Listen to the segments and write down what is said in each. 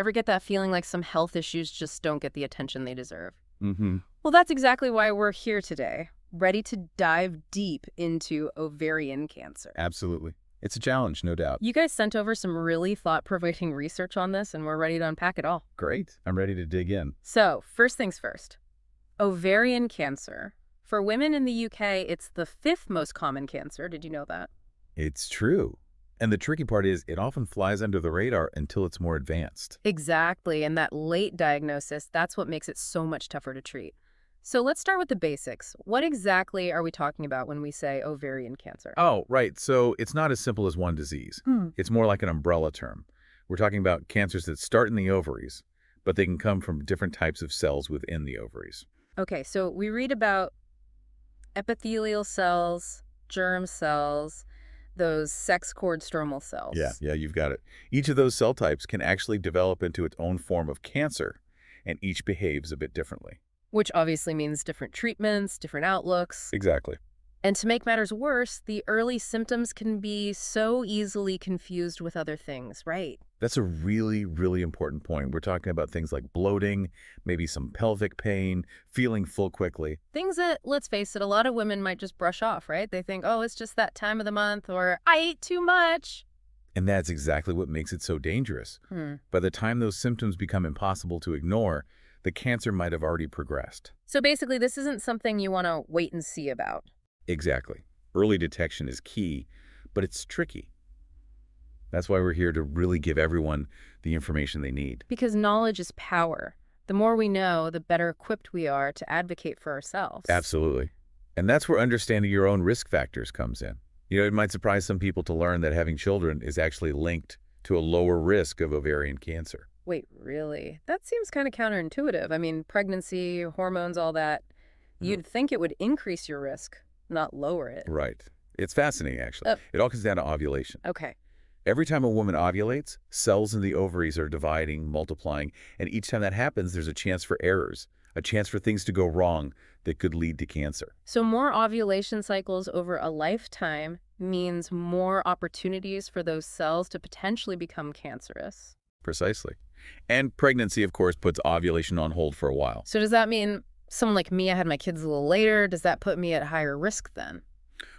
Ever get that feeling like some health issues just don't get the attention they deserve? Mm-hmm. Well, that's exactly why we're here today, ready to dive deep into ovarian cancer. Absolutely. It's a challenge, no doubt. You guys sent over some really thought-provoking research on this, and we're ready to unpack it all. Great. I'm ready to dig in. So, first things first. Ovarian cancer. For women in the UK, it's the 5th most common cancer. Did you know that? It's true. And the tricky part is it often flies under the radar until it's more advanced. Exactly, and that late diagnosis, that's what makes it so much tougher to treat. So let's start with the basics. What exactly are we talking about when we say ovarian cancer? Oh, right. So it's not as simple as one disease. It's more like an umbrella term. We're talking about cancers that start in the ovaries, but they can come from different types of cells within the ovaries. Okay, so we read about epithelial cells, germ cells, those sex cord stromal cells. Yeah, you've got it. Each of those cell types can actually develop into its own form of cancer, and each behaves a bit differently. Which obviously means different treatments, different outlooks. Exactly. And to make matters worse, the early symptoms can be so easily confused with other things, right? That's a really, really important point. We're talking about things like bloating, maybe some pelvic pain, feeling full quickly. Things that, let's face it, a lot of women might just brush off, right? They think, oh, it's just that time of the month, or I ate too much. And that's exactly what makes it so dangerous. By the time those symptoms become impossible to ignore, the cancer might have already progressed. So basically, this isn't something you want to wait and see about. Exactly. Early detection is key, but it's tricky. That's why we're here to really give everyone the information they need. Because knowledge is power. The more we know, the better equipped we are to advocate for ourselves. Absolutely. And that's where understanding your own risk factors comes in. You know, it might surprise some people to learn that having children is actually linked to a lower risk of ovarian cancer. Wait, really? That seems kind of counterintuitive. I mean, pregnancy, hormones, all that. You'd think it would increase your risk, not lower it. Right. It's fascinating, actually. It all comes down to ovulation. Okay. Every time a woman ovulates, cells in the ovaries are dividing, multiplying, and each time that happens, there's a chance for errors, a chance for things to go wrong that could lead to cancer. So more ovulation cycles over a lifetime means more opportunities for those cells to potentially become cancerous. Precisely. And pregnancy, of course, puts ovulation on hold for a while. So does that mean someone like me, I had my kids a little later? Does that put me at higher risk then?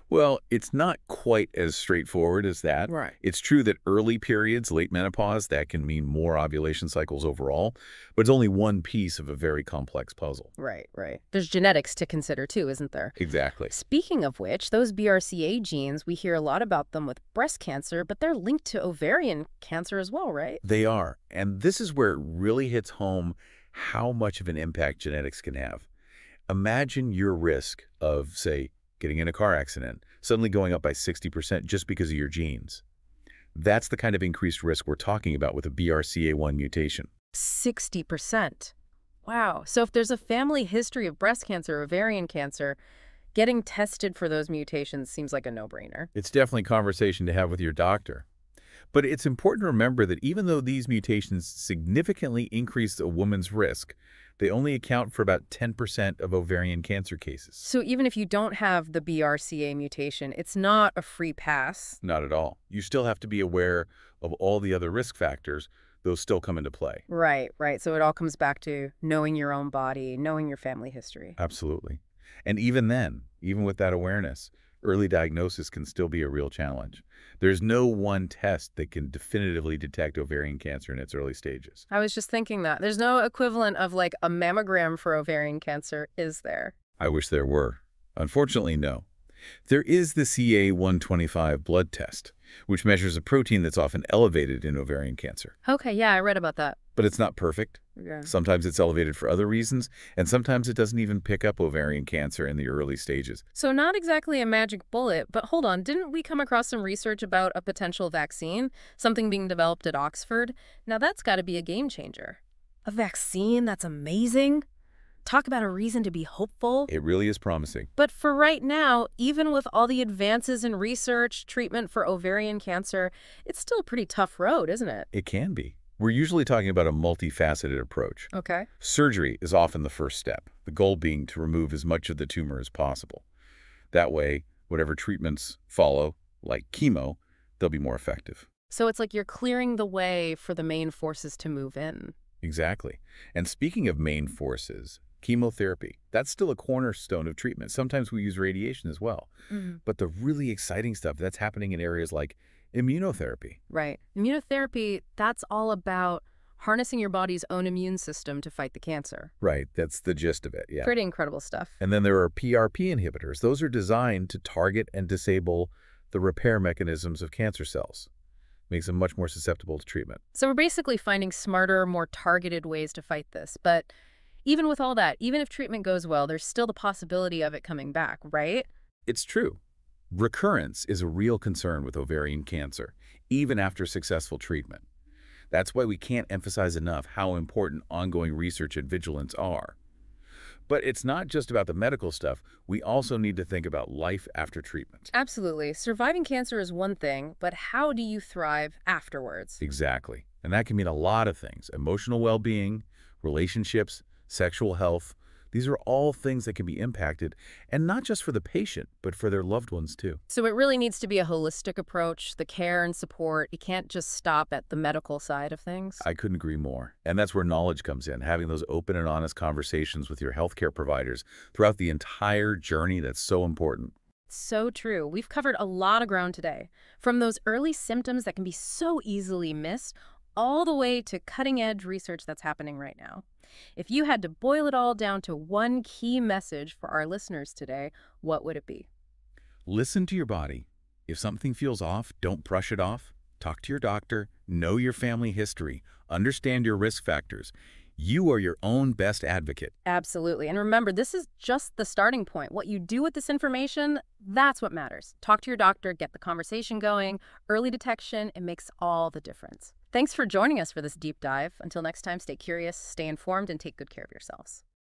Well, it's not quite as straightforward as that. Right. It's true that early periods, late menopause, that can mean more ovulation cycles overall, but it's only one piece of a very complex puzzle. Right. There's genetics to consider too, isn't there? Exactly. Speaking of which, those BRCA genes, we hear a lot about them with breast cancer, but they're linked to ovarian cancer as well, right? They are. And this is where it really hits home how much of an impact genetics can have. Imagine your risk of, say, getting in a car accident, suddenly going up by 60% just because of your genes. That's the kind of increased risk we're talking about with a BRCA1 mutation. 60%. Wow. So if there's a family history of breast cancer or ovarian cancer, getting tested for those mutations seems like a no-brainer. It's definitely a conversation to have with your doctor. But it's important to remember that even though these mutations significantly increase a woman's risk, they only account for about 10% of ovarian cancer cases. So even if you don't have the BRCA mutation, it's not a free pass? Not at all. You still have to be aware of all the other risk factors. Those still come into play. Right. So it all comes back to knowing your own body, knowing your family history. Absolutely. And even then, even with that awareness, early diagnosis can still be a real challenge. There's no one test that can definitively detect ovarian cancer in its early stages. I was just thinking that. There's no equivalent of like a mammogram for ovarian cancer, is there? I wish there were. Unfortunately, no. There is the CA-125 blood test, which measures a protein that's often elevated in ovarian cancer. Okay, yeah, I read about that. But it's not perfect. Yeah. Sometimes it's elevated for other reasons, and sometimes it doesn't even pick up ovarian cancer in the early stages. So not exactly a magic bullet, but hold on, didn't we come across some research about a potential vaccine, something being developed at Oxford? Now that's got to be a game changer. A vaccine? That's amazing. Talk about a reason to be hopeful. It really is promising. But for right now, even with all the advances in research, treatment for ovarian cancer, it's still a pretty tough road, isn't it? It can be. We're usually talking about a multifaceted approach. Okay. Surgery is often the first step, the goal being to remove as much of the tumor as possible. That way, whatever treatments follow, like chemo, they'll be more effective. So it's like you're clearing the way for the main forces to move in. Exactly. And speaking of main forces, chemotherapy, that's still a cornerstone of treatment. Sometimes we use radiation as well. Mhm. But the really exciting stuff, that's happening in areas like immunotherapy. Right. Immunotherapy, that's all about harnessing your body's own immune system to fight the cancer. Right, that's the gist of it, yeah. Pretty incredible stuff. And then there are PRP inhibitors. Those are designed to target and disable the repair mechanisms of cancer cells. Makes them much more susceptible to treatment. So we're basically finding smarter, more targeted ways to fight this. But even with all that, even if treatment goes well, there's still the possibility of it coming back, right? It's true. Recurrence is a real concern with ovarian cancer, even after successful treatment. That's why we can't emphasize enough how important ongoing research and vigilance are. But it's not just about the medical stuff. We also need to think about life after treatment. Absolutely. Surviving cancer is one thing, but how do you thrive afterwards? Exactly. And that can mean a lot of things. Emotional well-being, relationships, sexual health. These are all things that can be impacted, and not just for the patient, but for their loved ones too. So it really needs to be a holistic approach, the care and support. You can't just stop at the medical side of things. I couldn't agree more. And that's where knowledge comes in, having those open and honest conversations with your healthcare providers throughout the entire journey. That's so important. So true. We've covered a lot of ground today, from those early symptoms that can be so easily missed, all the way to cutting-edge research that's happening right now. If you had to boil it all down to one key message for our listeners today, what would it be? Listen to your body. If something feels off, don't brush it off. Talk to your doctor. Know your family history. Understand your risk factors. You are your own best advocate. Absolutely. And remember, this is just the starting point. What you do with this information, that's what matters. Talk to your doctor, get the conversation going. Early detection, it makes all the difference. Thanks for joining us for this deep dive. Until next time, stay curious, stay informed, and take good care of yourselves.